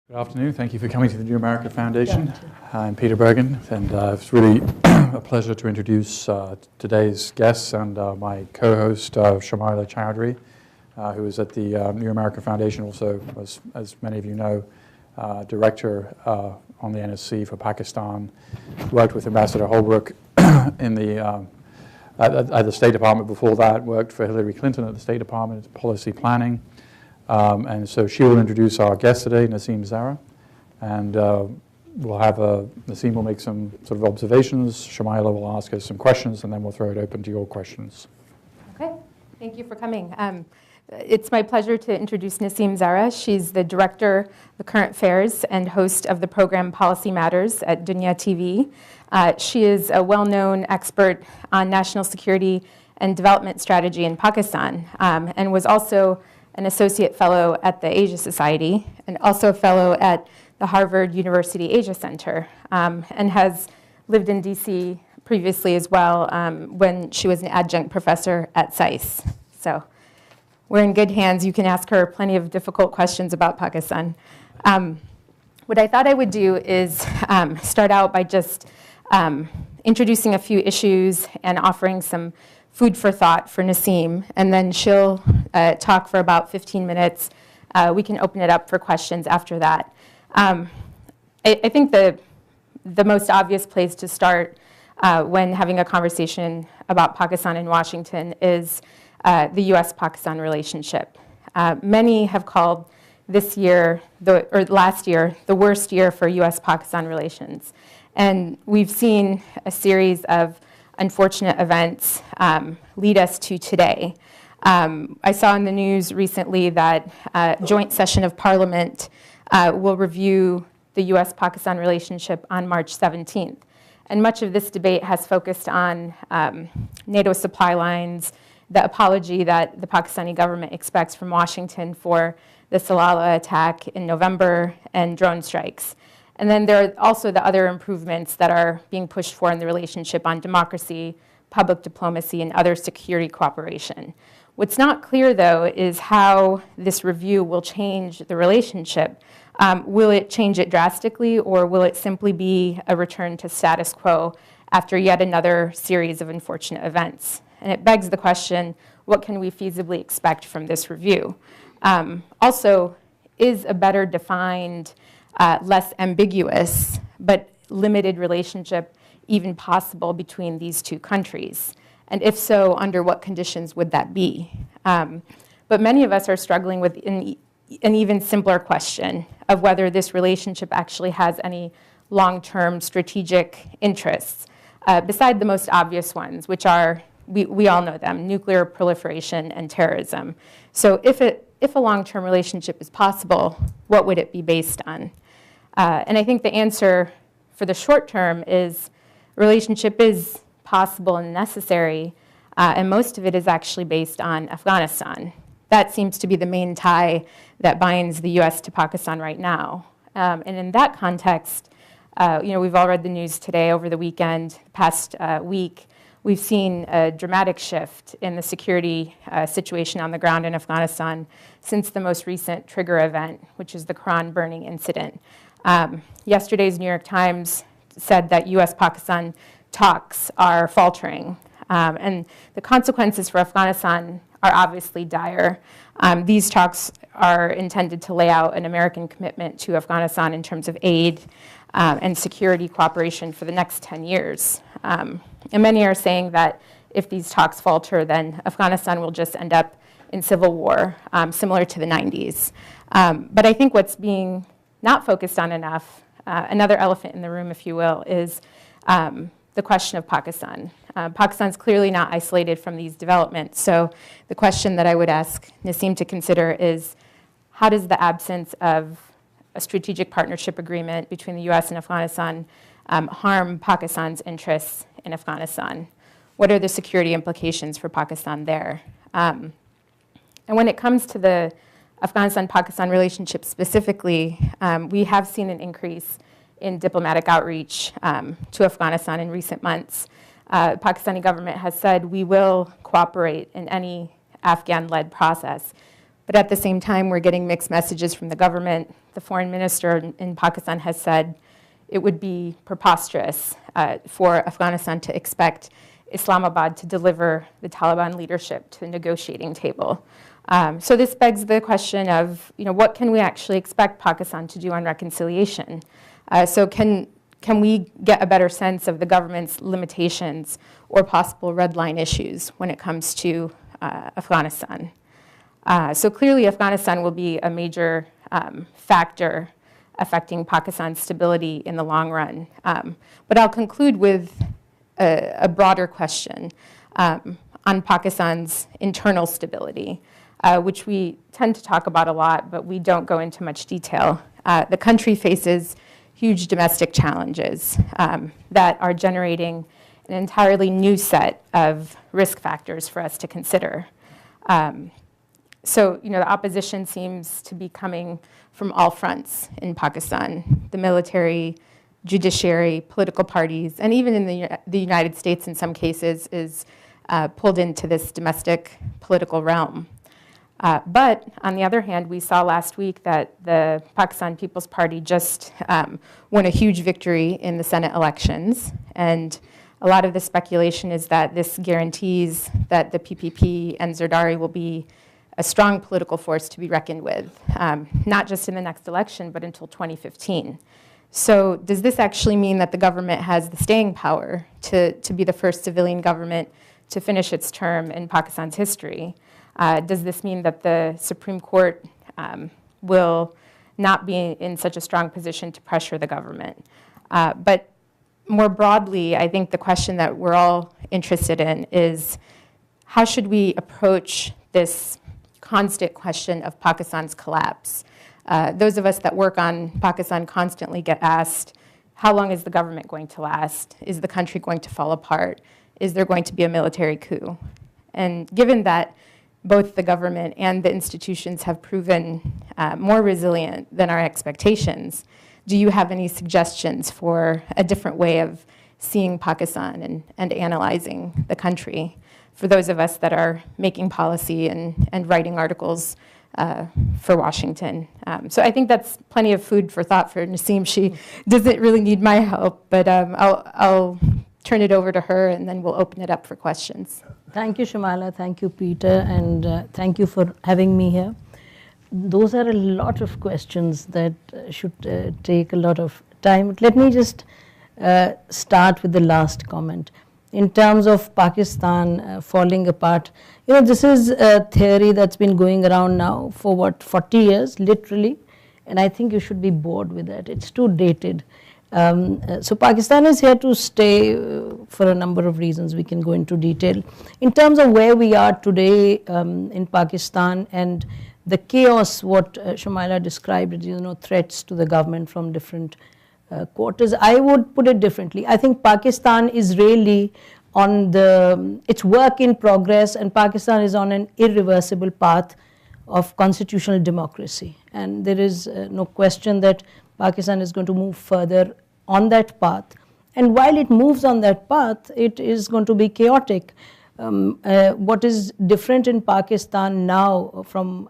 Good afternoon. Thank you for coming to the New America Foundation. I'm Peter Bergen, and it's really a pleasure to introduce today's guests and my co-host, Shamila Chowdhury, who is at the New America Foundation, also, as many of you know, director on the NSC for Pakistan. Worked with Ambassador Holbrooke in at the State Department before that, worked for Hillary Clinton at the State Department, policy planning. And so she will introduce our guest today, Nasim Zehra, and we'll have Nasim will make some sort of observations, Shamila will ask us some questions, and then we'll throw it open to your questions. Okay, thank you for coming. It's my pleasure to introduce Nasim Zehra. She's the Director of Current Affairs and host of the program Policy Matters at Dunya TV. She is a well-known expert on national security and development strategy in Pakistan, and was also an associate fellow at the Asia Society, and also a fellow at the Harvard University Asia Center, and has lived in DC previously as well when she was an adjunct professor at SAIS. So we're in good hands. You can ask her plenty of difficult questions about Pakistan. What I thought I would do is start out by just introducing a few issues and offering some food for thought for Nasim, and then she'll talk for about 15 minutes. We can open it up for questions after that. I think the most obvious place to start when having a conversation about Pakistan and Washington is the U.S.-Pakistan relationship. Many have called this year, or last year, the worst year for U.S.-Pakistan relations. And we've seen a series of unfortunate events lead us to today. I saw in the news recently that a joint session of Parliament will review the U.S.-Pakistan relationship on March 17th. And much of this debate has focused on NATO supply lines, the apology that the Pakistani government expects from Washington for the Salalah attack in November, and drone strikes. And then there are also the other improvements that are being pushed for in the relationship on democracy, public diplomacy, and other security cooperation. What's not clear, though, is how this review will change the relationship. Will it change it drastically, or will it simply be a return to status quo after yet another series of unfortunate events? And it begs the question, what can we feasibly expect from this review? Also, is a better defined, less ambiguous, but limited relationship even possible between these two countries? And if so, under what conditions would that be? But many of us are struggling with an even simpler question of whether this relationship actually has any long-term strategic interests, beside the most obvious ones, which are, we all know them, nuclear proliferation and terrorism. So if a long-term relationship is possible, what would it be based on? And I think the answer for the short term is relationship is possible and necessary, and most of it is actually based on Afghanistan. That seems to be the main tie that binds the U.S. to Pakistan right now. And in that context, we've all read the news today, over the weekend, past week. We've seen a dramatic shift in the security situation on the ground in Afghanistan since the most recent trigger event, which is the Quran burning incident. Yesterday's New York Times said that U.S.-Pakistan talks are faltering, and the consequences for Afghanistan are obviously dire. These talks are intended to lay out an American commitment to Afghanistan in terms of aid and security cooperation for the next 10 years. And many are saying that if these talks falter, then Afghanistan will just end up in civil war, similar to the 90s. But I think what's being not focused on enough, another elephant in the room, if you will, is the question of Pakistan. Pakistan's clearly not isolated from these developments. So the question that I would ask Nasim to consider is, how does the absence of a strategic partnership agreement between the U.S. and Afghanistan harm Pakistan's interests in Afghanistan? What are the security implications for Pakistan there? And when it comes to the Afghanistan-Pakistan relationship specifically, we have seen an increase in diplomatic outreach to Afghanistan in recent months. The Pakistani government has said we will cooperate in any Afghan-led process. But at the same time, we're getting mixed messages from the government. The foreign minister in Pakistan has said it would be preposterous for Afghanistan to expect Islamabad to deliver the Taliban leadership to the negotiating table. So this begs the question of, what can we actually expect Pakistan to do on reconciliation? So can we get a better sense of the government's limitations or possible red line issues when it comes to Afghanistan? So clearly Afghanistan will be a major factor affecting Pakistan's stability in the long run. But I'll conclude with a broader question on Pakistan's internal stability, which we tend to talk about a lot, but we don't go into much detail. The country faces huge domestic challenges that are generating an entirely new set of risk factors for us to consider. So, the opposition seems to be coming from all fronts in Pakistan: the military, judiciary, political parties, and even in the United States in some cases is pulled into this domestic political realm. But on the other hand, we saw last week that the Pakistan People's Party just won a huge victory in the Senate elections. And a lot of the speculation is that this guarantees that the PPP and Zardari will be a strong political force to be reckoned with, not just in the next election, but until 2015. So does this actually mean that the government has the staying power to be the first civilian government to finish its term in Pakistan's history? Does this mean that the Supreme Court will not be in such a strong position to pressure the government? But more broadly, I think the question that we're all interested in is, how should we approach this constant question of Pakistan's collapse? Those of us that work on Pakistan constantly get asked, how long is the government going to last? Is the country going to fall apart? Is there going to be a military coup? And given that both the government and the institutions have proven more resilient than our expectations, do you have any suggestions for a different way of seeing Pakistan and analyzing the country for those of us that are making policy and writing articles for Washington? So I think that's plenty of food for thought for Nasim. She doesn't really need my help, but I'll turn it over to her, and then we'll open it up for questions. Thank you, Shamila. Thank you, Peter, and thank you for having me here. Those are a lot of questions that should take a lot of time. Let me just start with the last comment. In terms of Pakistan falling apart, this is a theory that's been going around now for 40 years, literally, and I think you should be bored with that. It's too dated. So Pakistan is here to stay for a number of reasons. We can go into detail. In terms of where we are today in Pakistan and the chaos, what Shamila described, threats to the government from different quarters, I would put it differently. I think Pakistan is really on it's work in progress, and Pakistan is on an irreversible path of constitutional democracy. And there is no question that Pakistan is going to move further on that path. And while it moves on that path, it is going to be chaotic. What is different in Pakistan now from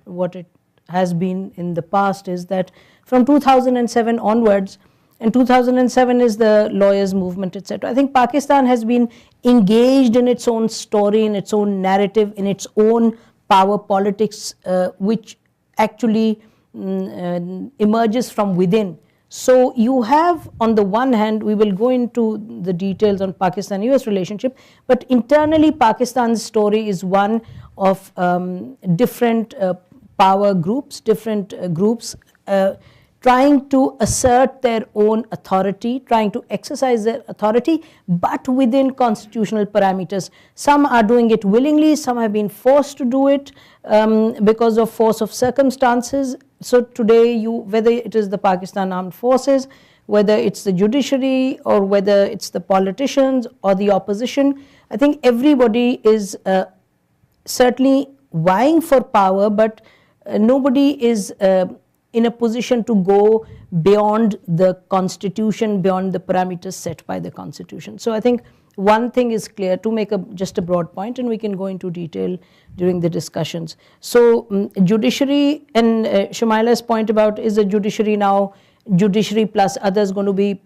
what it has been in the past is that from 2007 onwards, and 2007 is the lawyers' movement, etc. I think Pakistan has been engaged in its own story, in its own narrative, in its own power politics, which actually emerges from within. So you have, on the one hand, we will go into the details on Pakistan-US relationship, but internally Pakistan's story is one of different power groups, different groups trying to assert their own authority, trying to exercise their authority, but within constitutional parameters. Some are doing it willingly, some have been forced to do it because of force of circumstances. So today, whether it is the Pakistan Armed Forces, whether it's the judiciary, or whether it's the politicians or the opposition, I think everybody is certainly vying for power, but nobody is in a position to go beyond the constitution, beyond the parameters set by the constitution. So I think one thing is clear, to make just a broad point, and we can go into detail during the discussions. So judiciary, and Shamaila's point about, is the judiciary now, judiciary plus others, going to be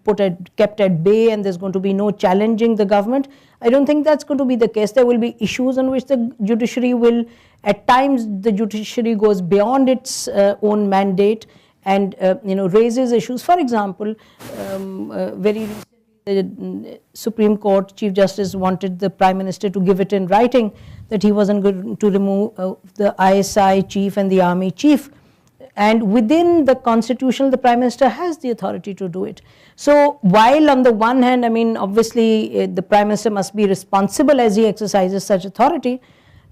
kept at bay, and there's going to be no challenging the government? I don't think that's going to be the case. There will be issues on which the judiciary will, at times the judiciary goes beyond its own mandate and raises issues. For example, very recently the Supreme Court Chief Justice wanted the Prime Minister to give it in writing that he wasn't going to remove the ISI chief and the army chief. And within the constitution, the Prime Minister has the authority to do it. So while on the one hand, I mean, obviously the Prime Minister must be responsible as he exercises such authority,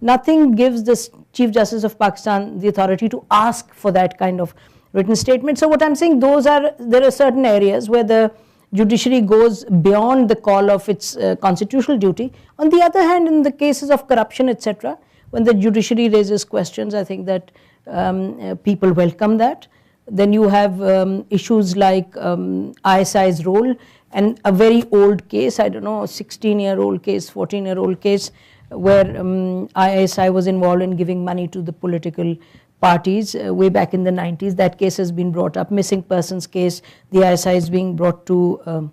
nothing gives the Chief Justice of Pakistan the authority to ask for that kind of written statement. So what I'm saying, there are certain areas where the judiciary goes beyond the call of its constitutional duty. On the other hand, in the cases of corruption, etc., when the judiciary raises questions, I think that people welcome that. Then you have issues like ISI's role, and a very old case, I don't know, 16-year-old case, 14-year-old case, where ISI was involved in giving money to the political parties way back in the 90s. That case has been brought up. Missing persons case, the ISI is being brought to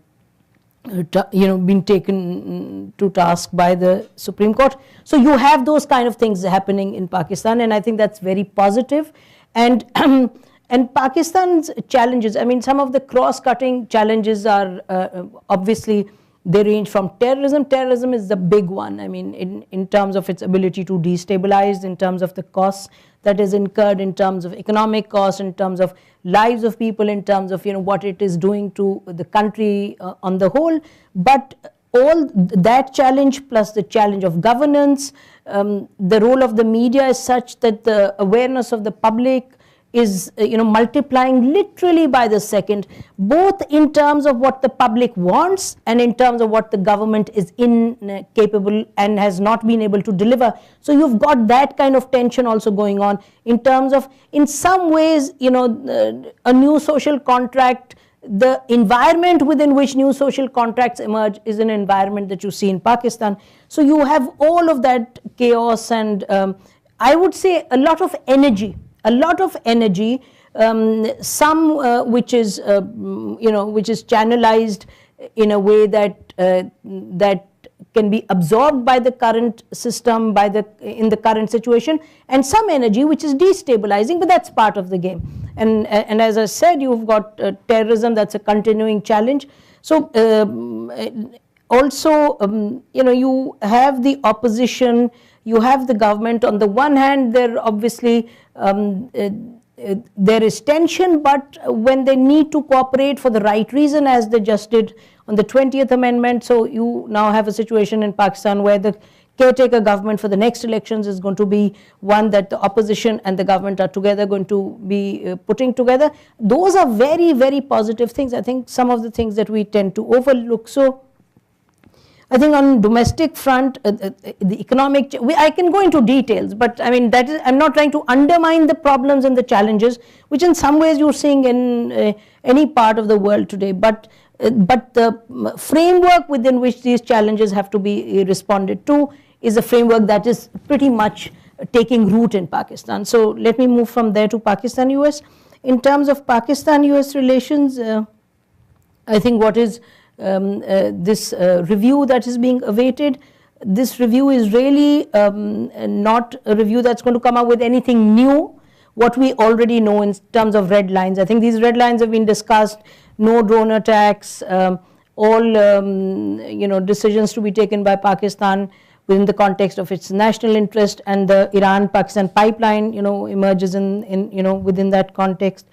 been taken to task by the Supreme Court. So you have those kind of things happening in Pakistan, and I think that's very positive. And and Pakistan's challenges, I mean, some of the cross-cutting challenges are obviously, they range from terrorism. Terrorism is the big one, I mean, in terms of its ability to destabilize, in terms of the costs that is incurred, in terms of economic costs, in terms of lives of people, in terms of what it is doing to the country on the whole. But all that challenge plus the challenge of governance, the role of the media is such that the awareness of the public is multiplying literally by the second, both in terms of what the public wants and in terms of what the government is incapable and has not been able to deliver. So you've got that kind of tension also going on in terms of, in some ways, a new social contract. The environment within which new social contracts emerge is an environment that you see in Pakistan. So you have all of that chaos, and I would say a lot of energy, some which is which is channelized in a way that that can be absorbed by the current system, in the current situation, and some energy which is destabilizing, but that's part of the game. And as I said, you've got terrorism, that's a continuing challenge. So also you have the opposition, you have the government. On the one hand, there obviously there is tension, but when they need to cooperate for the right reason, as they just did on the 20th Amendment, so you now have a situation in Pakistan where the caretaker government for the next elections is going to be one that the opposition and the government are together going to be putting together. Those are very, very positive things. I think some of the things that we tend to overlook. So I think on domestic front, the economic, I can go into details, but I mean, that is, I'm not trying to undermine the problems and the challenges, which in some ways you're seeing in any part of the world today, but the framework within which these challenges have to be responded to is a framework that is pretty much taking root in Pakistan. So let me move from there to Pakistan-US. In terms of Pakistan-US relations, I think what is this review that is being awaited, this review is really not a review that's going to come up with anything new, what we already know in terms of red lines. I think these red lines have been discussed, no drone attacks, all decisions to be taken by Pakistan within the context of its national interest, and the Iran-Pakistan pipeline emerges in within that context.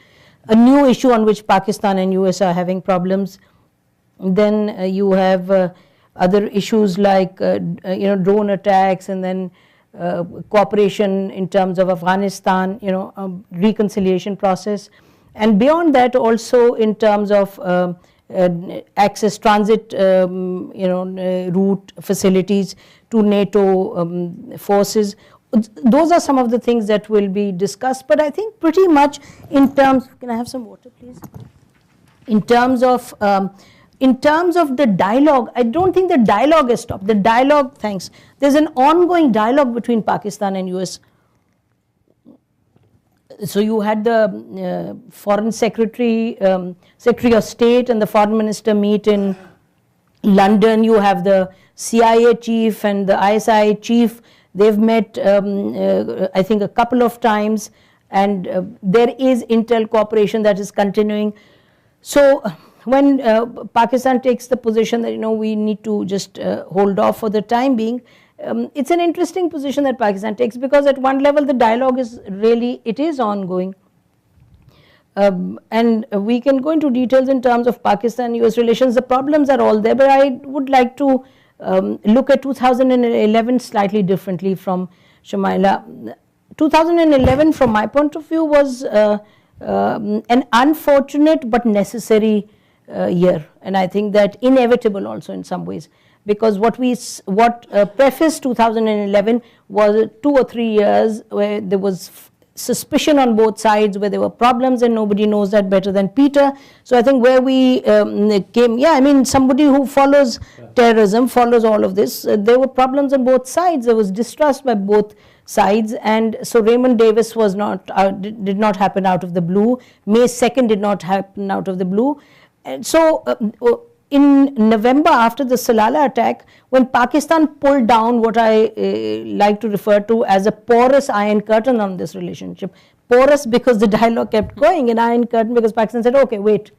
A new issue on which Pakistan and US are having problems. Then you have other issues like drone attacks, and then cooperation in terms of Afghanistan, reconciliation process, and beyond that also in terms of access transit route facilities to NATO forces. Those are some of the things that will be discussed, but I think pretty much in terms, can I have some water please? In terms of in terms of the dialogue, I don't think the dialogue has stopped. The dialogue, thanks. There's an ongoing dialogue between Pakistan and US. So you had the foreign secretary, Secretary of State and the foreign minister meet in London. You have the CIA chief and the ISI chief. They've met, I think, a couple of times, and there is intel cooperation that is continuing. So when Pakistan takes the position that, we need to just hold off for the time being, it's an interesting position that Pakistan takes, because at one level the dialogue is really, it is ongoing. And we can go into details in terms of Pakistan-US relations. The problems are all there, but I would like to look at 2011 slightly differently from Shamaila. 2011, from my point of view, was an unfortunate but necessary year, and I think that inevitable also in some ways, because what prefaced 2011 was 2 or 3 years where there was suspicion on both sides, where there were problems, and nobody knows that better than Peter. So I think where we came, somebody who follows terrorism, follows all of this, there were problems on both sides. There was distrust by both sides, and so Raymond Davis was did not happen out of the blue. May 2nd did not happen out of the blue. And so in November, after the Salalah attack, when Pakistan pulled down what I like to refer to as a porous iron curtain on this relationship, porous because the dialogue kept going, and iron curtain because Pakistan said, okay, wait,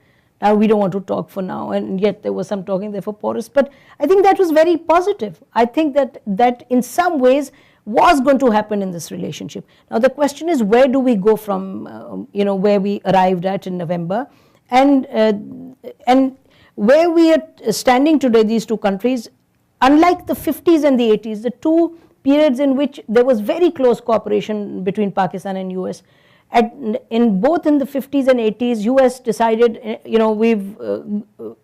now we don't want to talk for now, and yet there was some talking there for porous. But I think that was very positive. I think that in some ways was going to happen in this relationship. Now the question is, where do we go from where we arrived at in November, and where we are standing today, these two countries, unlike the 50s and the 80s, the two periods in which there was very close cooperation between Pakistan and US, in both in the 50s and 80s, US decided,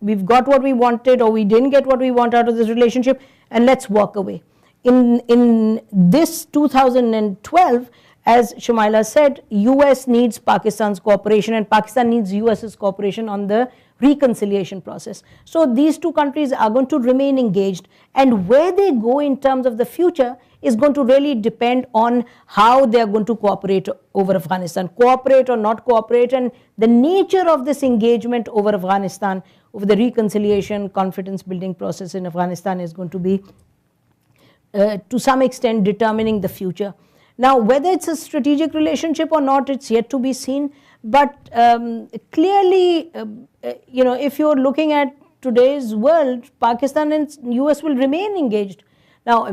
we've got what we wanted, or we didn't get what we want out of this relationship, and let's walk away. In this 2012, as Shamaila said, US needs Pakistan's cooperation, and Pakistan needs US's cooperation on the reconciliation process. So these two countries are going to remain engaged, and where they go in terms of the future is going to really depend on how they are going to cooperate over Afghanistan, cooperate or not cooperate, and the nature of this engagement over Afghanistan, over the reconciliation, confidence building process in Afghanistan is going to be to some extent determining the future. Now, whether it's a strategic relationship or not, it's yet to be seen. But clearly, if you're looking at today's world, Pakistan and US will remain engaged. Now,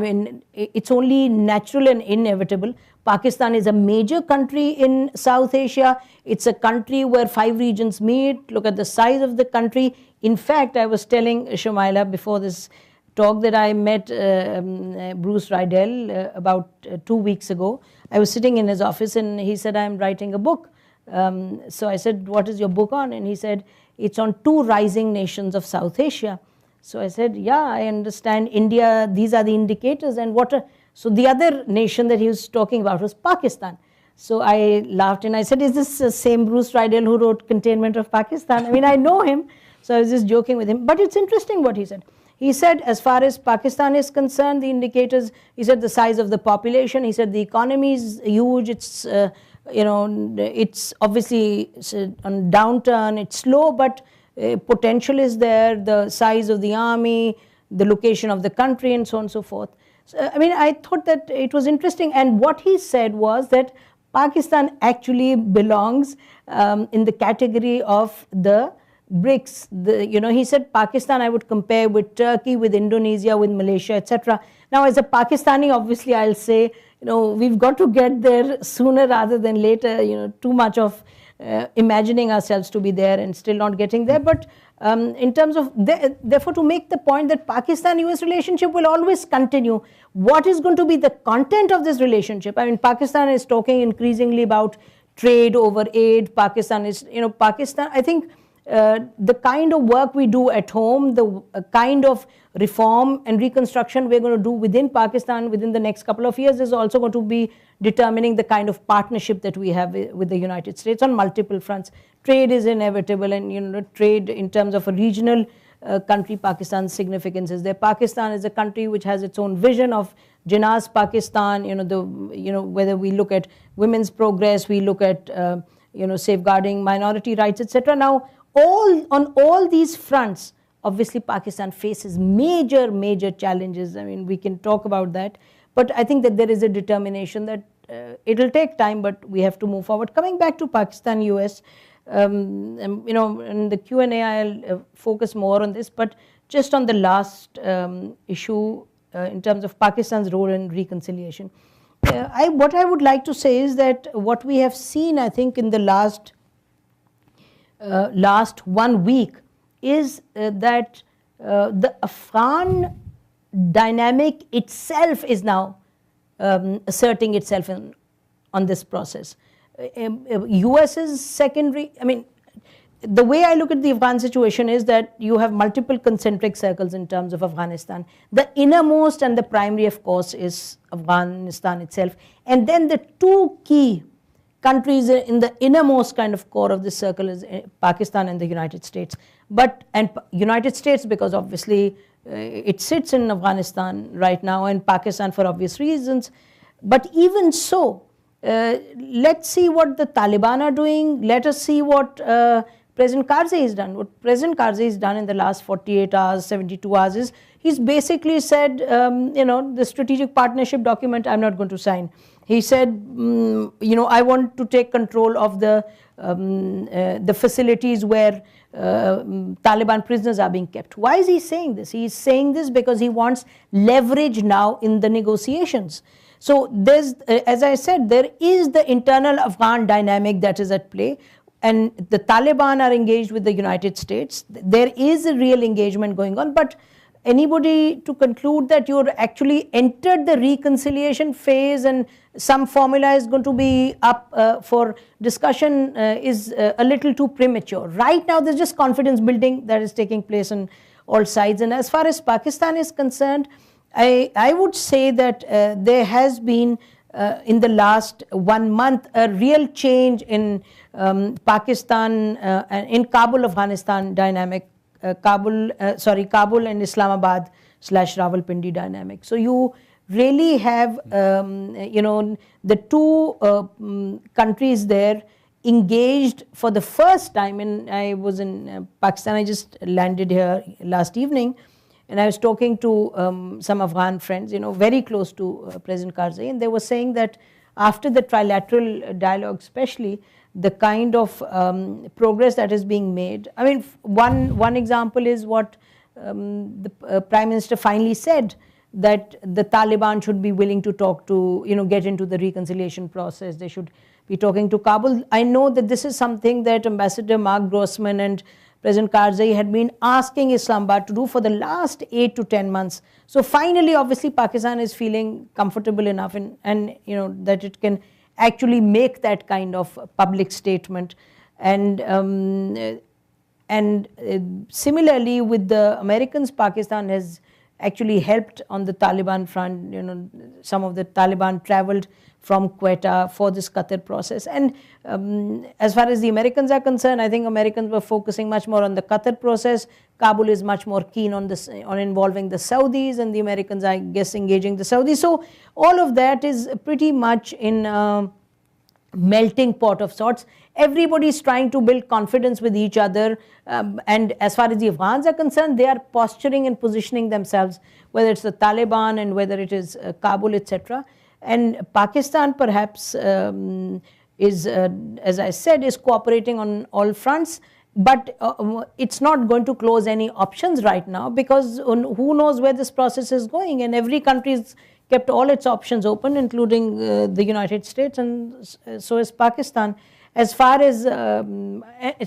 it's only natural and inevitable. Pakistan is a major country in South Asia. It's a country where 5 regions meet. Look at the size of the country. In fact, I was telling Shamaila before this talk that I met Bruce Rydell about 2 weeks ago. I was sitting in his office, and he said, I'm writing a book. So I said, what is your book on? And he said, it's on 2 rising nations of South Asia. So I said, yeah, I understand India, these are the indicators. And so the other nation that he was talking about was Pakistan. So I laughed and I said, is this the same Bruce Rydell who wrote Containment of Pakistan? I know him. So I was just joking with him. But it's interesting what he said. He said, as far as Pakistan is concerned, the indicators, he said the size of the population, he said the economy is huge, it's, it's obviously on downturn, it's slow, but potential is there, the size of the army, the location of the country, and so on and so forth. So, I thought that it was interesting, and what he said was that Pakistan actually belongs in the category of the BRICS. He said Pakistan I would compare with Turkey, with Indonesia, with Malaysia, etc. Now, as a Pakistani, obviously I'll say, we've got to get there sooner rather than later. Too much of imagining ourselves to be there and still not getting there. But in terms of, therefore, to make the point that Pakistan-US relationship will always continue, what is going to be the content of this relationship? Pakistan is talking increasingly about trade over aid. Pakistan is, Pakistan, I think, the kind of work we do at home, the kind of reform and reconstruction we're going to do within Pakistan within the next couple of years is also going to be determining the kind of partnership that we have with the United States on multiple fronts. Trade is inevitable, and trade in terms of a regional country Pakistan's significance is there. Pakistan is a country which has its own vision of Jinnah's Pakistan, whether we look at women's progress, we look at safeguarding minority rights, etc. Now, on all these fronts, obviously Pakistan faces major challenges. I mean, we can talk about that, but I think that there is a determination that it'll take time, but we have to move forward. Coming back to Pakistan, US, in the Q&A I'll focus more on this, but just on the last issue in terms of Pakistan's role in reconciliation. What I would like to say is that what we have seen, I think, in the last 1 week is that the Afghan dynamic itself is now asserting itself on this process. US is secondary. I mean, the way I look at the Afghan situation is that you have multiple concentric circles in terms of Afghanistan. The innermost and the primary, of course, is Afghanistan itself. And then the two key countries in the innermost kind of core of this circle is Pakistan and the United States. And United States, because obviously it sits in Afghanistan right now, and Pakistan for obvious reasons. But even so, let's see what the Taliban are doing. Let us see what President Karzai has done. What President Karzai has done in the last 48 hours, 72 hours is he's basically said, the strategic partnership document I'm not going to sign. He said, I want to take control of the facilities where Taliban prisoners are being kept. Why is he saying this? He is saying this because he wants leverage now in the negotiations. So there's, as I said, there is the internal Afghan dynamic that is at play, and the Taliban are engaged with the United States. There is a real engagement going on, but anybody to conclude that you're actually entered the reconciliation phase and some formula is going to be up for discussion is a little too premature. Right now there's just confidence building that is taking place on all sides, and as far as Pakistan is concerned, I would say that there has been in the last 1 month a real change in Pakistan and in Kabul, Afghanistan dynamic, Kabul and Islamabad / Rawalpindi dynamic. So you really have the two countries there engaged for the first time. And I was in Pakistan, I just landed here last evening, and I was talking to some Afghan friends, very close to President Karzai, and they were saying that after the trilateral dialogue especially, the kind of progress that is being made. I mean, one example is what the Prime Minister finally said, that the Taliban should be willing to talk to, get into the reconciliation process. They should be talking to Kabul. I know that this is something that Ambassador Mark Grossman and President Karzai had been asking Islamabad to do for the last 8 to 10 months. So finally, obviously, Pakistan is feeling comfortable enough and that it can actually make that kind of public statement. And similarly with the Americans, Pakistan has actually helped on the Taliban front. Some of the Taliban traveled from Quetta for this Qatar process. And as far as the Americans are concerned, I think Americans were focusing much more on the Qatar process. Kabul is much more keen on this, on involving the Saudis, and the Americans, I guess, engaging the Saudis. So all of that is pretty much in a melting pot of sorts. Everybody is trying to build confidence with each other. And as far as the Afghans are concerned, they are posturing and positioning themselves, whether it's the Taliban and whether it is Kabul, etc. And Pakistan perhaps is, as I said, is cooperating on all fronts, but it's not going to close any options right now, because who knows where this process is going, and every country has kept all its options open, including the United States, and so is Pakistan. As far as,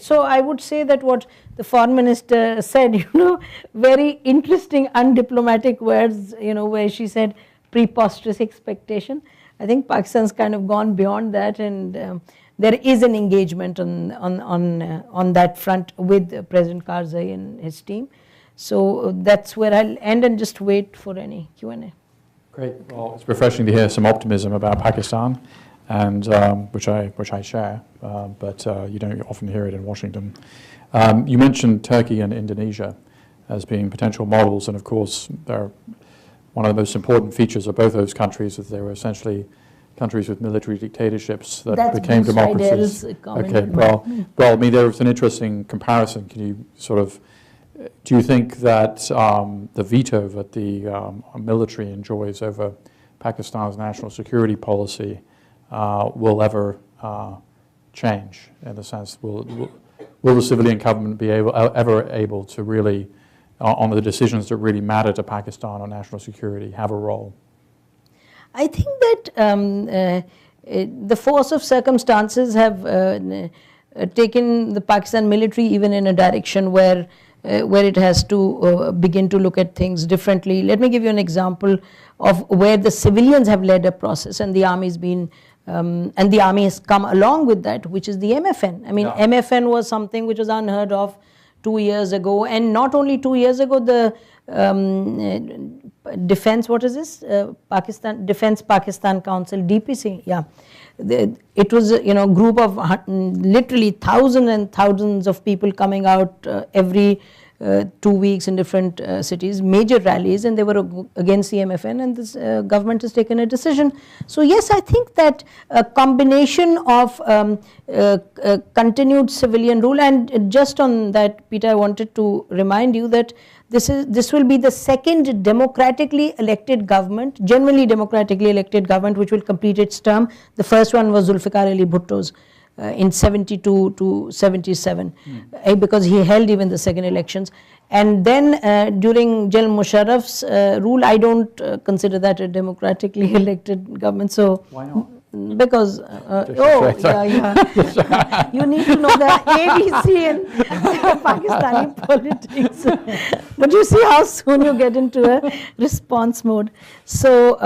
so I would say that what the foreign minister said, very interesting, undiplomatic words, where she said, preposterous expectation. I think Pakistan's kind of gone beyond that, and there is an engagement on that front with President Karzai and his team. So that's where I'll end and just wait for any Q&A. Great. Well, it's refreshing to hear some optimism about Pakistan, and which I share, but you don't often hear it in Washington. You mentioned Turkey and Indonesia. as being potential models. And of course, they're one of the most important features of both those countries is they were essentially countries with military dictatorships that became democracies. Okay, well, I mean, there was an interesting comparison. Can you sort of, do you think that the veto that the military enjoys over Pakistan's national security policy will ever change? In the sense, will the civilian government be ever able to really, on the decisions that really matter to Pakistan on national security, have a role? I think that the force of circumstances have taken the Pakistan military even in a direction where it has to begin to look at things differently. Let me give you an example of where the civilians have led a process and the army's been, and the army has come along with that, which is the MFN. I mean, yeah. MFN was something which was unheard of 2 years ago, and not only 2 years ago, the Defense, what is this? Defense Pakistan Council, DPC, yeah. It was, group of literally thousands and thousands of people coming out every 2 weeks in different cities, major rallies, and they were against the MFN, and this government has taken a decision. So yes, I think that a combination of continued civilian rule, and just on that, Peter, I wanted to remind you that this will be the second democratically elected government, generally democratically elected government, which will complete its term. The first one was Zulfikar Ali Bhutto's in 72 to 77, because he held even the second elections. And then during General Musharraf's rule, I don't consider that a democratically elected government. So why not? Because yeah, you need to know the ABC in Pakistani politics. But you see how soon you get into a response mode. So,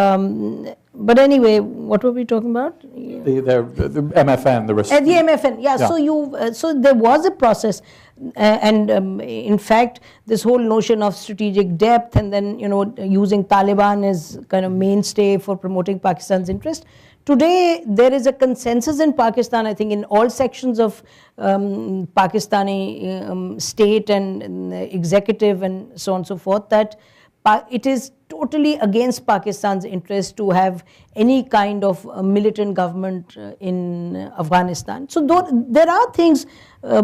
but anyway, what were we talking about? The MFN, the MFN, yeah. So there was a process, and in fact, this whole notion of strategic depth, and then using Taliban as kind of mainstay for promoting Pakistan's interest. Today, there is a consensus in Pakistan, I think, in all sections of Pakistani state and executive and so on and so forth, that it is totally against Pakistan's interest to have any kind of militant government in Afghanistan. So there are things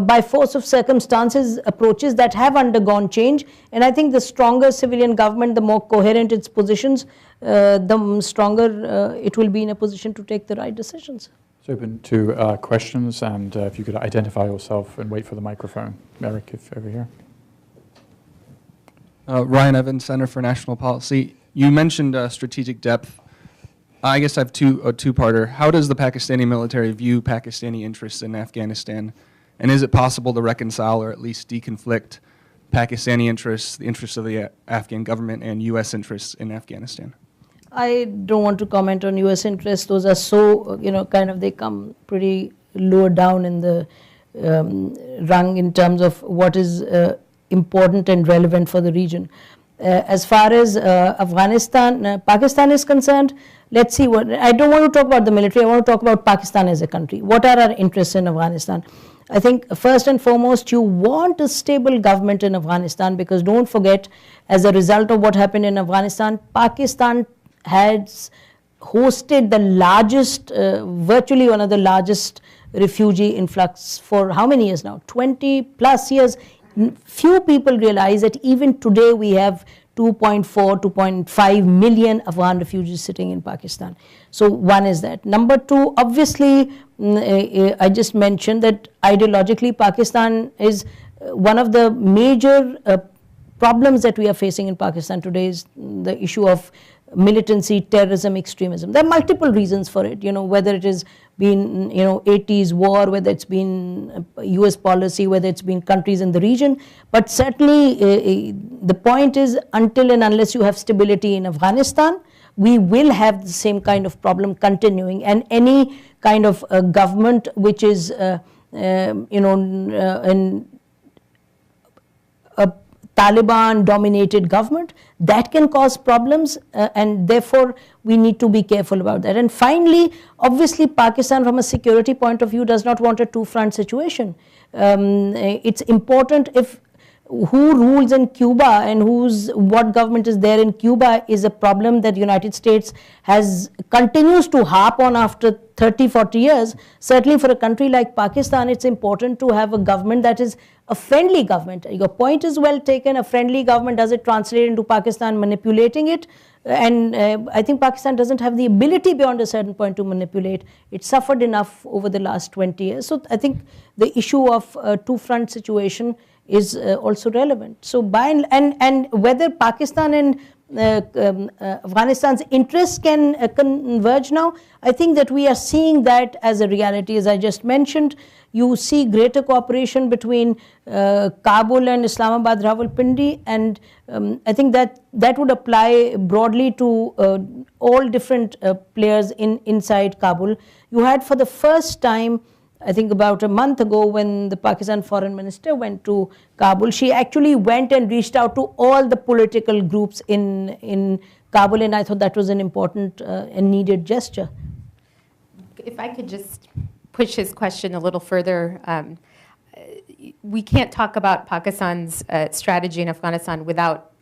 by force of circumstances, approaches that have undergone change, and I think the stronger civilian government, the more coherent its positions, the stronger it will be in a position to take the right decisions. So open to questions, and if you could identify yourself and wait for the microphone. Eric, if over here. Ryan Evans, Center for National Policy. You mentioned strategic depth. I guess I have a two-parter. How does the Pakistani military view Pakistani interests in Afghanistan? And is it possible to reconcile or at least deconflict Pakistani interests, the interests of the Afghan government, and U.S. interests in Afghanistan? I don't want to comment on U.S. interests. Those are so, they come pretty lower down in the rung in terms of what is important and relevant for the region. As far as Pakistan is concerned, let's see I don't want to talk about the military, I want to talk about Pakistan as a country. What are our interests in Afghanistan? I think first and foremost, you want a stable government in Afghanistan, because don't forget, as a result of what happened in Afghanistan, Pakistan has hosted the largest, virtually one of the largest refugee influx for how many years now? 20 plus years. Few people realize that even today we have 2.4, 2.5 million Afghan refugees sitting in Pakistan. So one is that. Number two, obviously, I just mentioned that ideologically Pakistan is one of the major problems that we are facing in Pakistan today is the issue of militancy, terrorism, extremism. There are multiple reasons for it, whether it has been, 80s war, whether it's been US policy, whether it's been countries in the region. But certainly the point is, until and unless you have stability in Afghanistan, we will have the same kind of problem continuing. And any kind of government which is, a Taliban-dominated government, that can cause problems, and therefore we need to be careful about that. And finally, obviously, Pakistan from a security point of view does not want a two-front situation. It's important if who rules in Cuba and what government is there in Cuba is a problem that the United States continues to harp on after 30, 40 years. Certainly for a country like Pakistan, it's important to have a government that is a friendly government. Your point is well taken. A friendly government, does it translate into Pakistan manipulating it? And I think Pakistan doesn't have the ability beyond a certain point to manipulate. It suffered enough over the last 20 years. So I think the issue of two-front situation is also relevant. So and whether Pakistan and Afghanistan's interests can converge now, I think that we are seeing that as a reality. As I just mentioned, you see greater cooperation between Kabul and Islamabad, Rawalpindi, and I think that would apply broadly to all different players inside Kabul. You had for the first time, I think about a month ago, when the Pakistan foreign minister went to Kabul, she actually went and reached out to all the political groups in Kabul, and I thought that was an important and needed gesture. If I could just push his question a little further, we can't talk about Pakistan's strategy in Afghanistan without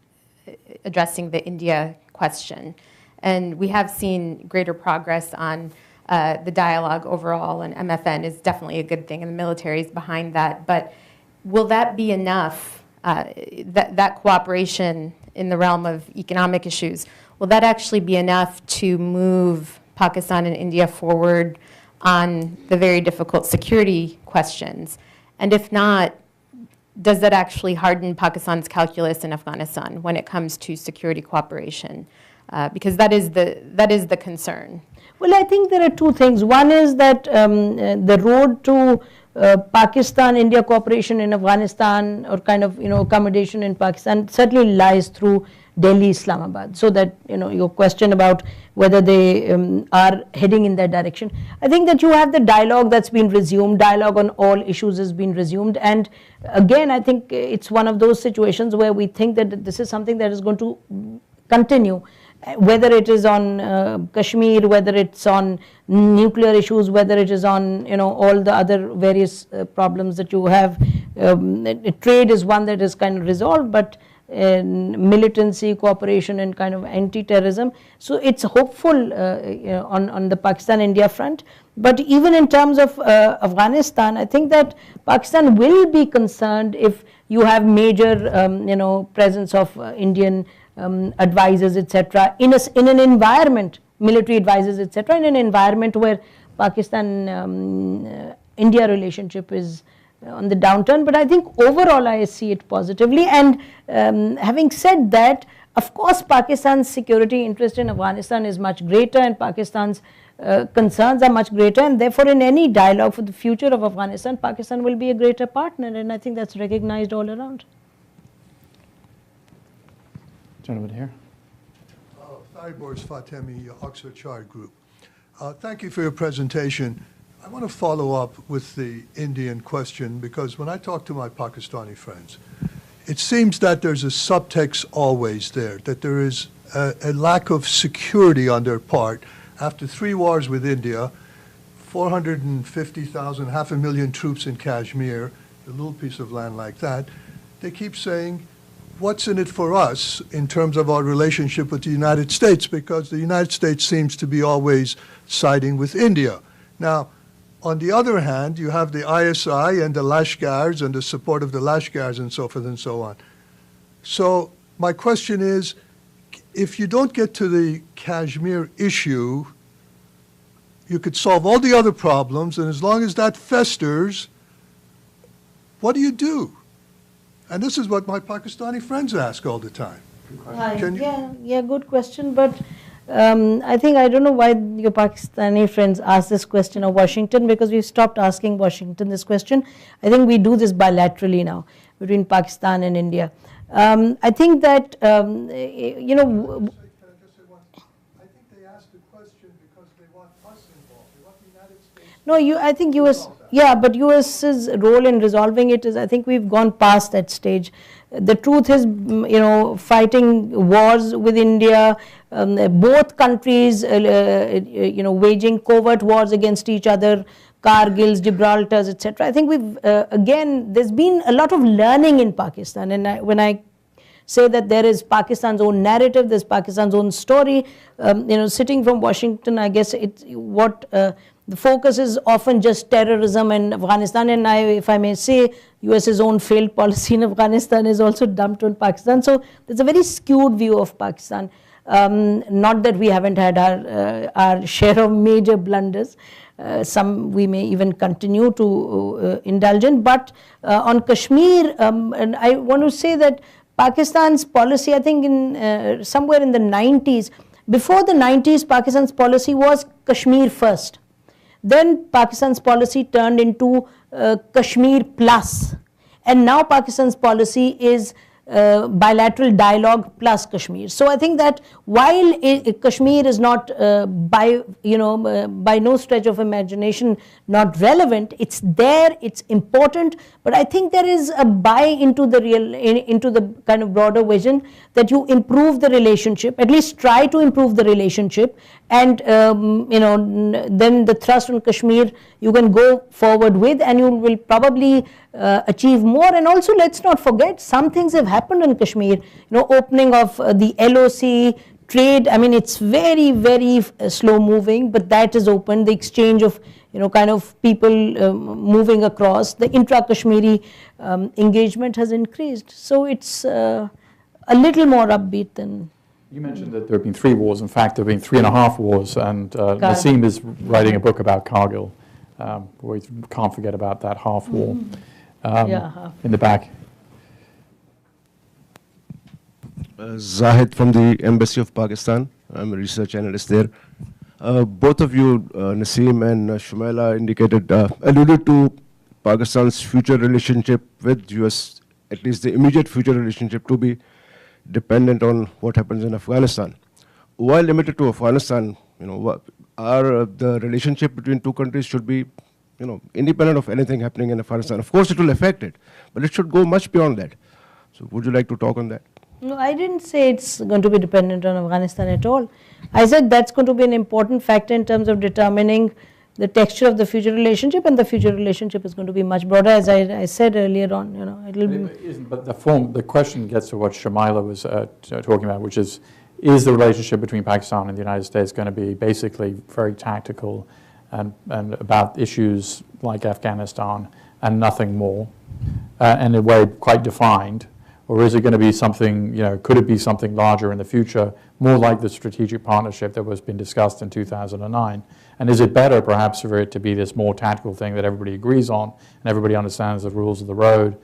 addressing the India question. And we have seen greater progress on the dialogue overall, and MFN is definitely a good thing, and the military is behind that. But will that be enough, that cooperation in the realm of economic issues, will that actually be enough to move Pakistan and India forward on the very difficult security questions? And if not, does that actually harden Pakistan's calculus in Afghanistan when it comes to security cooperation? Because that is the concern. Well, I think there are two things. One is that the road to Pakistan-India cooperation in Afghanistan, or kind of accommodation in Pakistan, certainly lies through Delhi, Islamabad. So that your question about whether they are heading in that direction, I think that you have the dialogue that's been resumed. Dialogue on all issues has been resumed, and again, I think it's one of those situations where we think that this is something that is going to continue. Whether it is on Kashmir, whether it's on nuclear issues, whether it is on all the other various problems that you have. Trade is one that is kind of resolved, but militancy, cooperation, and kind of anti-terrorism. So it's hopeful on the Pakistan-India front. But even in terms of Afghanistan, I think that Pakistan will be concerned if you have major presence of Indian advisors, etc., in an environment, military advisors, etc., in an environment where Pakistan-India relationship is on the downturn. But I think overall I see it positively. And having said that, of course, Pakistan's security interest in Afghanistan is much greater, and Pakistan's concerns are much greater, and therefore in any dialogue for the future of Afghanistan, Pakistan will be a greater partner, and I think that's recognized all around. Gentleman here. Faribors Fatemi, Oxford Chart Group. Thank you for your presentation. I want to follow up with the Indian question, because when I talk to my Pakistani friends, it seems that there's a subtext always there, that there is a lack of security on their part. After 3 wars with India, 450,000, 500,000 troops in Kashmir, a little piece of land like that, they keep saying, what's in it for us in terms of our relationship with the United States? Because the United States seems to be always siding with India. Now, on the other hand, you have the ISI and the Lashkars and the support of the Lashkars and so forth and so on. So my question is, if you don't get to the Kashmir issue, you could solve all the other problems, and as long as that festers, what do you do? And this is what my Pakistani friends ask all the time. Yeah, good question. But I don't know why your Pakistani friends ask this question of Washington, because we've stopped asking Washington this question. I think we do this bilaterally now between Pakistan and India. I think that, Can I just say one? I think they asked the question because they want us involved. They want the United States. No, I think US, but US's role in resolving it is, I think we've gone past that stage. The truth is, fighting wars with India, both countries, waging covert wars against each other, Kargils, Gibraltars, etc. I think we've, again, there's been a lot of learning in Pakistan. And when I say that there is Pakistan's own narrative, there's Pakistan's own story, sitting from Washington, I guess the focus is often just terrorism and Afghanistan. And if I may say, US's own failed policy in Afghanistan is also dumped on Pakistan. So there's a very skewed view of Pakistan. Not that we haven't had our share of major blunders. Some we may even continue to indulge in. But on Kashmir, and I want to say that Pakistan's policy, I think in somewhere in the 90s, before the 90s, Pakistan's policy was Kashmir first. Then Pakistan's policy turned into Kashmir plus. And now Pakistan's policy is bilateral dialogue plus Kashmir. So I think that while Kashmir is not by no stretch of imagination not relevant, it's there, it's important, but I think there is a buy into the kind of broader vision that you improve the relationship, at least try to improve the relationship, and then the thrust on Kashmir you can go forward with, and you will probably achieve more. And also, let's not forget, some things have happened in Kashmir, opening of the LOC, trade. I mean, it's very, very slow moving, but that is open. The exchange of kind of people moving across, the intra-Kashmiri engagement has increased. So it's a little more upbeat than. You mentioned that there have been 3 wars. In fact, there have been 3.5 wars, and Nasim is writing a book about Kargil. We can't forget about that half war. In the back. Zahid from the Embassy of Pakistan. I'm a research analyst there. Both of you, Nasim and Shumaila, alluded to Pakistan's future relationship with US, at least the immediate future relationship, to be dependent on what happens in Afghanistan. While limited to Afghanistan, the relationship between 2 countries should be, independent of anything happening in Afghanistan. Of course, it will affect it, but it should go much beyond that. So, would you like to talk on that? No, I didn't say it's going to be dependent on Afghanistan at all. I said that's going to be an important factor in terms of determining the texture of the future relationship, and the future relationship is going to be much broader, as I said earlier on. It'll be. But the question gets to what Shumaila was talking about, which is the relationship between Pakistan and the United States going to be basically very tactical and about issues like Afghanistan and nothing more, and in a way quite defined? Or is it going to be something, could it be something larger in the future, more like the strategic partnership that was been discussed in 2009? And is it better perhaps for it to be this more tactical thing that everybody agrees on and everybody understands the rules of the road?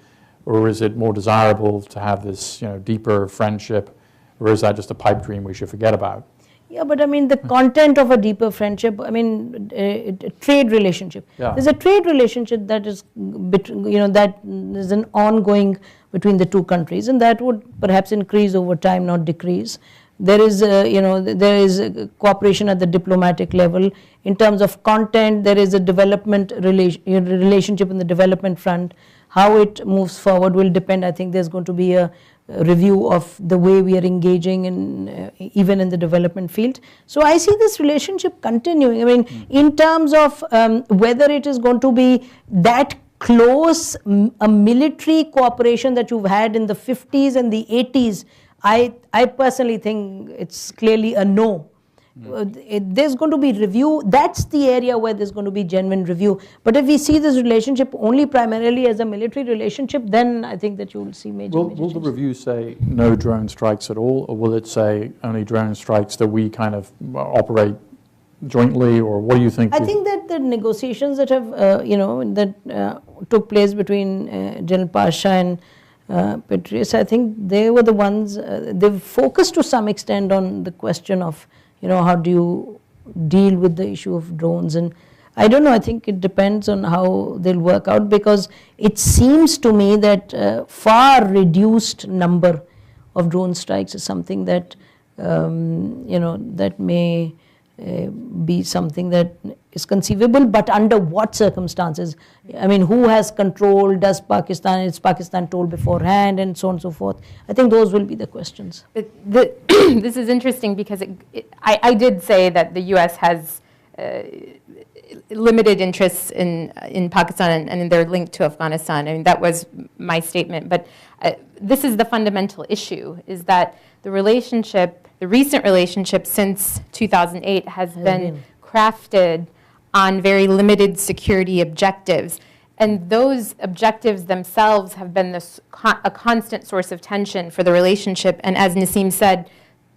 Or is it more desirable to have this, deeper friendship? Or is that just a pipe dream we should forget about? Yeah, but I mean, the content of a deeper friendship, I mean, a trade relationship. Yeah. There's a trade relationship that is, that is an ongoing between the 2 countries, and that would perhaps increase over time, not decrease. There is, there is a cooperation at the diplomatic level. In terms of content, there is a development relationship in the development front. How it moves forward will depend. I think there's going to be a review of the way we are engaging in even in the development field. So I see this relationship continuing. I mean, in terms of whether it is going to be that close a military cooperation that you've had in the 50s and the 80s, I personally think it's clearly a no. There's going to be review. That's the area where there's going to be genuine review. But if we see this relationship only primarily as a military relationship, then I think that you will see major Will the review say no drone strikes at all, or will it say only drone strikes that we kind of operate jointly, or what do you think? I think that the negotiations that have, took place between General Pasha and Petraeus, I think they were the ones, they've focused to some extent on the question of, how do you deal with the issue of drones? And I don't know, I think it depends on how they'll work out, because it seems to me that far reduced number of drone strikes is something that, that may be something that is conceivable, but under what circumstances? I mean, who has control? Is Pakistan told beforehand, and so on and so forth? I think those will be the questions. This is interesting because I did say that the U.S. has limited interests in Pakistan and they're linked to Afghanistan. I mean, that was my statement. But this is the fundamental issue, is that the relationship, the recent relationship since 2008 has been crafted on very limited security objectives. And those objectives themselves have been a constant source of tension for the relationship. And as Nasim said,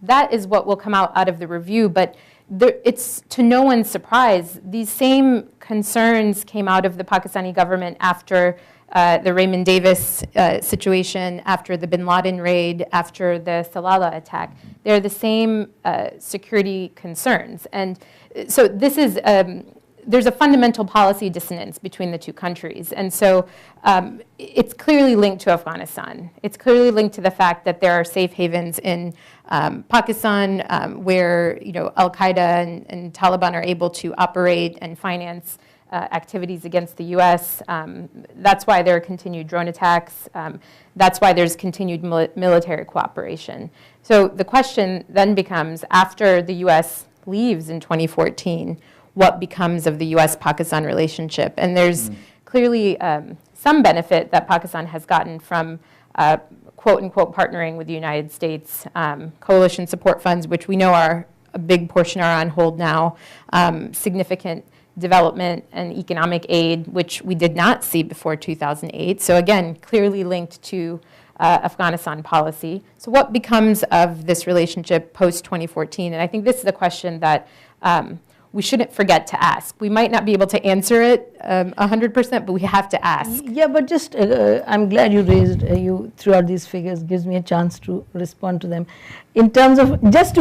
that is what will come out of the review. But it's to no one's surprise, these same concerns came out of the Pakistani government after the Raymond Davis situation, after the bin Laden raid, after the Salalah attack. They're the same security concerns. And so this is, there's a fundamental policy dissonance between the two countries. And so it's clearly linked to Afghanistan. It's clearly linked to the fact that there are safe havens in Pakistan where Al-Qaeda and Taliban are able to operate and finance activities against the U.S. That's why there are continued drone attacks. That's why there's continued military cooperation. So the question then becomes, after the U.S. leaves in 2014, what becomes of the U.S.-Pakistan relationship? And there's clearly some benefit that Pakistan has gotten from quote-unquote partnering with the United States, coalition support funds, which we know are a big portion are on hold now, significant development and economic aid, which we did not see before 2008. So again, clearly linked to Afghanistan policy. So what becomes of this relationship post-2014? And I think this is a question that we shouldn't forget to ask. We might not be able to answer it 100%, but we have to ask. Yeah, but just, I'm glad you raised, you threw out these figures, gives me a chance to respond to them. In terms of, just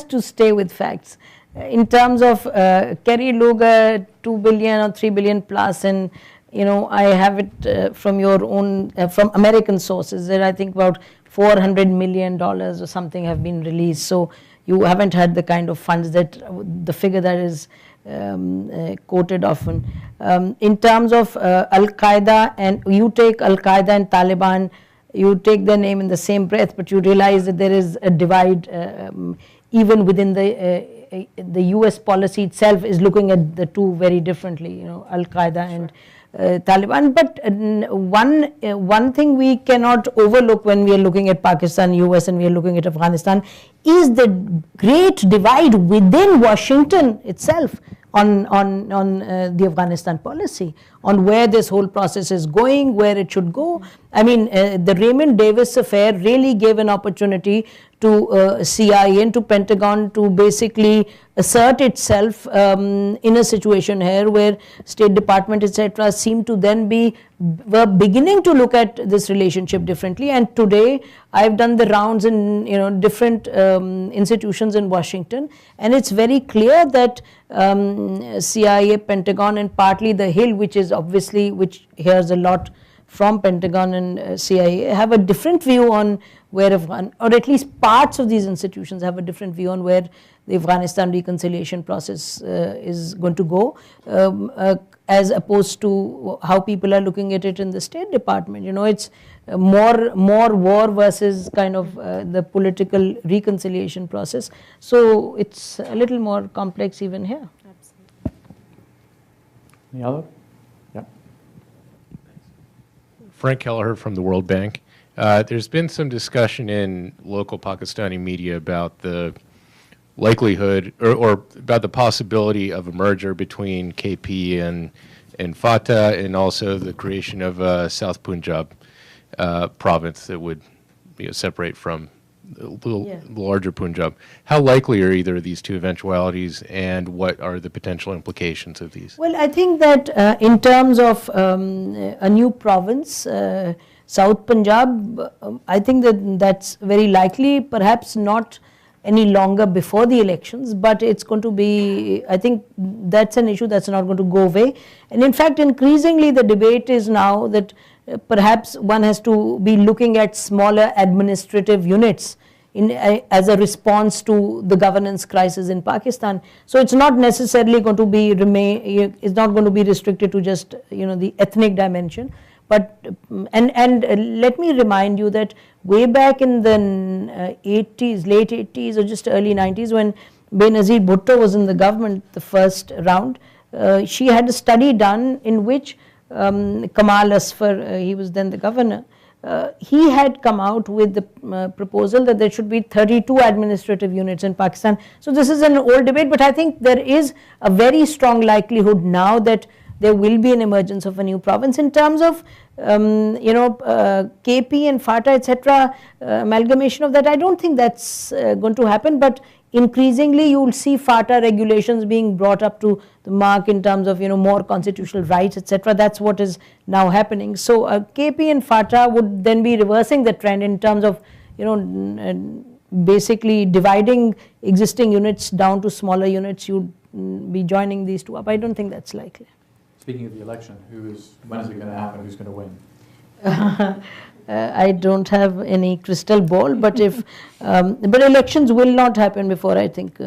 to stay with facts, in terms of Kerry Loga 2 billion or 3 billion plus, and I have it from your own, from American sources, that I think about $400 million or something have been released. So you haven't had the kind of funds that, the figure that is quoted often. In terms of Al-Qaeda, and you take Al-Qaeda and Taliban, you take their name in the same breath, but you realize that there is a divide even within the US policy itself is looking at the two very differently, Al-Qaeda and Taliban. But one thing we cannot overlook when we are looking at Pakistan, US, and we are looking at Afghanistan is the great divide within Washington itself on the Afghanistan policy, on where this whole process is going, where it should go. I mean, the Raymond Davis affair really gave an opportunity to CIA and to Pentagon to basically assert itself in a situation here where State Department, etc., seem to then were beginning to look at this relationship differently. And today, I've done the rounds in different institutions in Washington, and it's very clear that CIA, Pentagon, and partly the Hill, which is obviously, which hears a lot from Pentagon and CIA, have a different view on where, or at least parts of these institutions have a different view on where the Afghanistan reconciliation process is going to go, as opposed to how people are looking at it in the State Department. It's more war versus kind of the political reconciliation process. So it's a little more complex even here. Absolutely. Any other? Yeah. Frank Kelleher from the World Bank. There's been some discussion in local Pakistani media about the likelihood or about the possibility of a merger between KP and Fatah, and also the creation of South Punjab province that would separate from the larger Punjab. How likely are either of these two eventualities, and what are the potential implications of these? Well, I think that in terms of a new province, South Punjab, I think that that's very likely, perhaps not any longer before the elections, but it's going to be, I think that's an issue that's not going to go away. And in fact, increasingly the debate is now that perhaps one has to be looking at smaller administrative units as a response to the governance crisis in Pakistan. So it's not necessarily going to be it's not going to be restricted to just the ethnic dimension. But and let me remind you that way back in the 80s, late 80s or just early 90s, when Benazir Bhutto was in the government the first round, she had a study done in which Kamal Asfar, he was then the governor, he had come out with the proposal that there should be 32 administrative units in Pakistan. So this is an old debate, but I think there is a very strong likelihood now that there will be an emergence of a new province. In terms of KP and FATA, etc., amalgamation of that, I don't think that's going to happen, but increasingly you will see FATA regulations being brought up to the mark in terms of more constitutional rights, etc. That's what is now happening. So KP and FATA would then be reversing the trend in terms of basically dividing existing units down to smaller units. You'd be joining these two up. I don't think that's likely. Speaking of the election, when is it going to happen? Who's going to win? I don't have any crystal ball, but but elections will not happen before, I think,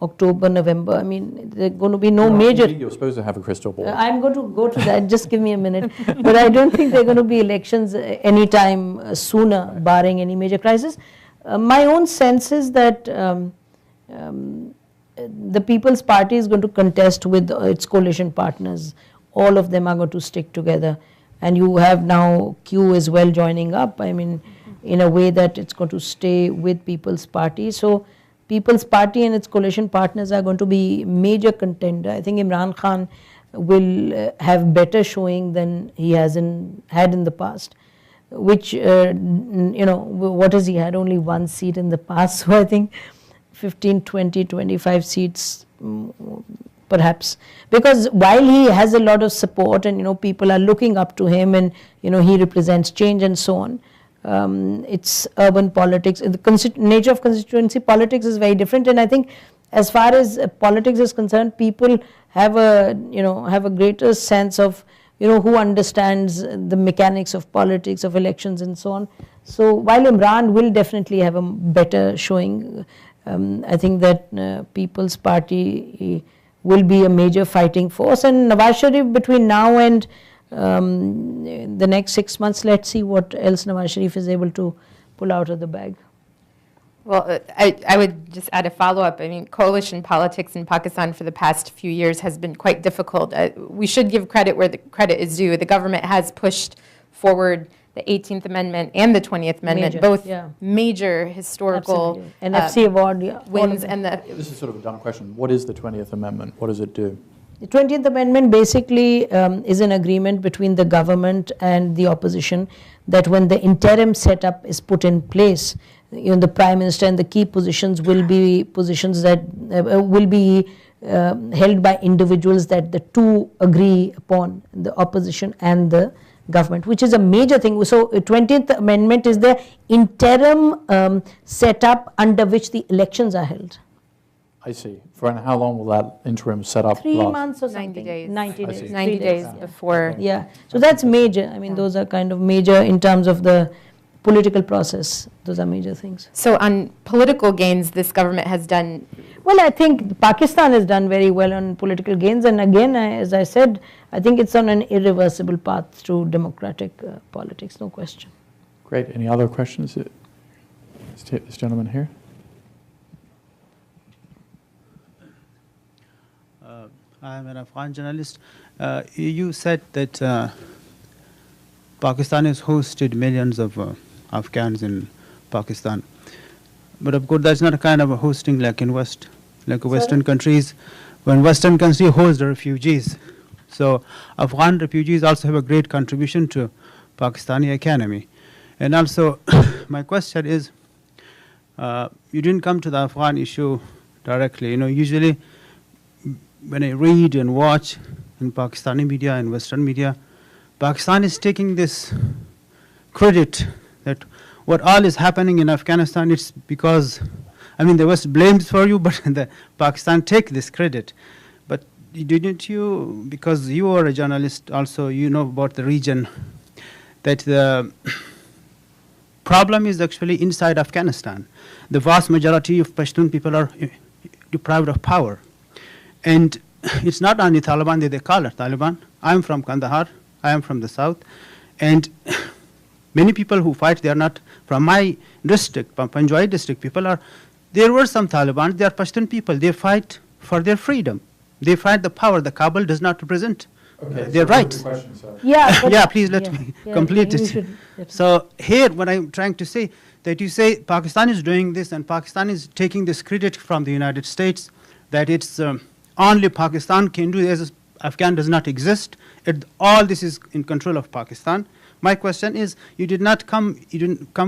October, November. I mean, there are going to be no major. You're supposed to have a crystal ball. I'm going to go to that. Just give me a minute. But I don't think there are going to be elections anytime sooner, barring any major crisis. My own sense is that the People's Party is going to contest with its coalition partners. All of them are going to stick together. And you have now Q as well joining up, I mean, in a way that it's going to stay with People's Party. So People's Party and its coalition partners are going to be major contender. I think Imran Khan will have better showing than he had in the past, which, what has he had? Only one seat in the past. So I think 15, 20, 25 seats perhaps, because while he has a lot of support and people are looking up to him and he represents change and so on, it's urban politics. The nature of constituency politics is very different, and I think as far as politics is concerned, people have a greater sense of who understands the mechanics of politics, of elections and so on. So while Imran will definitely have a better showing, I think that People's Party will be a major fighting force, and Nawaz Sharif between now and the next 6 months, let's see what else Nawaz Sharif is able to pull out of the bag. Well, I would just add a follow-up. I mean, coalition politics in Pakistan for the past few years has been quite difficult. We should give credit where the credit is due. The government has pushed forward the 18th Amendment and the 20th Amendment, both major historical NFC award wins. This is sort of a dumb question. What is the 20th Amendment? What does it do? The 20th Amendment basically is an agreement between the government and the opposition that when the interim setup is put in place, the Prime Minister and the key positions will be positions that will be held by individuals that the two agree upon, the opposition and the government, which is a major thing. So 20th Amendment is the interim setup under which the elections are held. I see. For how long will that interim setup 3 last? months or 90 something. days. 90 I days. see. 90 days before. Yeah. So that's major. I mean, those are kind of major in terms of the political process. Those are major things. So on political gains, this government has done. Well, I think Pakistan has done very well on political gains, and again, as I said, I think it's on an irreversible path through democratic politics, no question. Great. Any other questions? This gentleman here. I'm an Afghan journalist. You said that Pakistan has hosted millions of Afghans in Pakistan, but of course that's not a kind of a hosting like in Western countries. When Western countries host the refugees, so Afghan refugees also have a great contribution to Pakistani economy. And also, my question is, you didn't come to the Afghan issue directly. Usually when I read and watch in Pakistani media and Western media, Pakistan is taking this credit that what all is happening in Afghanistan, it's because, the West blames for you, but the Pakistan take this credit. But didn't you, because you are a journalist also, you know about the region, that the problem is actually inside Afghanistan. The vast majority of Pashtun people are deprived of power. And it's not only Taliban that they call it Taliban. I'm from Kandahar. I am from the south. And many people who fight, they are not from my district, from Panjwai district. People are, there were some Taliban. They are Pashtun people. They fight for their freedom. They fight the power. The Kabul does not represent their rights. Yeah, but- Yeah, please let yeah, me yeah, complete you it. should, definitely. So here, what I'm trying to say, that you say Pakistan is doing this and Pakistan is taking this credit from the United States, that it's only Pakistan can do this, Afghan does not exist. All this is in control of Pakistan. My question is, you didn't come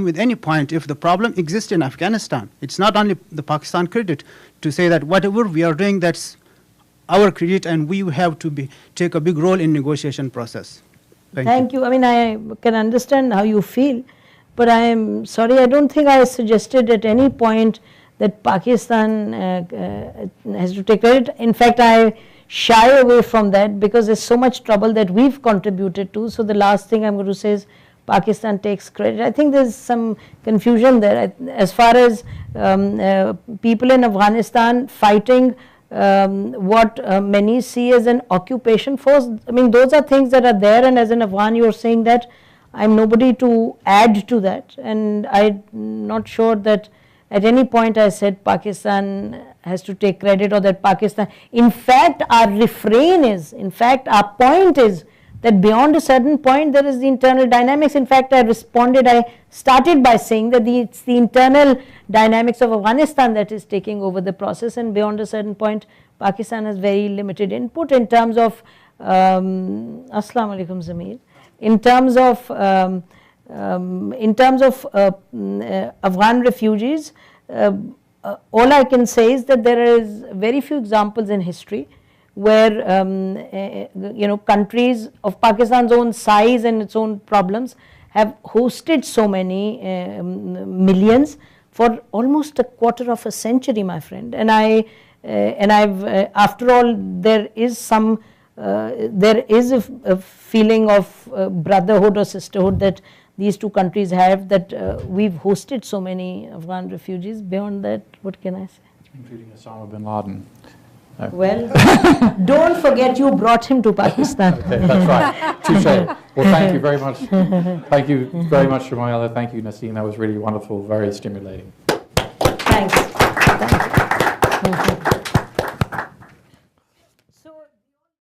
with any point if the problem exists in Afghanistan. It's not only the Pakistan credit to say that whatever we are doing, that's our credit and we have to take a big role in negotiation process. Thank you. I mean, I can understand how you feel, but I am sorry, I don't think I suggested at any point that Pakistan has to take credit. In fact, I shy away from that because there's so much trouble that we've contributed to. So the last thing I'm going to say is Pakistan takes credit. I think there's some confusion there. As far as people in Afghanistan fighting what many see as an occupation force, I mean, those are things that are there, and as an Afghan you're saying that. I'm nobody to add to that, and I'm not sure that at any point I said Pakistan has to take credit or that Pakistan, in fact our refrain is, in fact our point is that beyond a certain point there is the internal dynamics. In fact, I started by saying that it's the internal dynamics of Afghanistan that is taking over the process, and beyond a certain point Pakistan has very limited input in terms of Assalamu alaikum Zamir. In terms of Afghan refugees, all I can say is that there is very few examples in history where countries of Pakistan's own size and its own problems have hosted so many millions for almost a quarter of a century, my friend. And I've after all, there is a feeling of brotherhood or sisterhood that these two countries have, that we've hosted so many Afghan refugees. Beyond that, what can I say? Including Osama bin Laden. No. Well, don't forget you brought him to Pakistan. Okay, that's right. Touche. Well, thank you very much. Thank you very much, Shamaila. Thank you, Nasim. That was really wonderful, very stimulating. Thanks.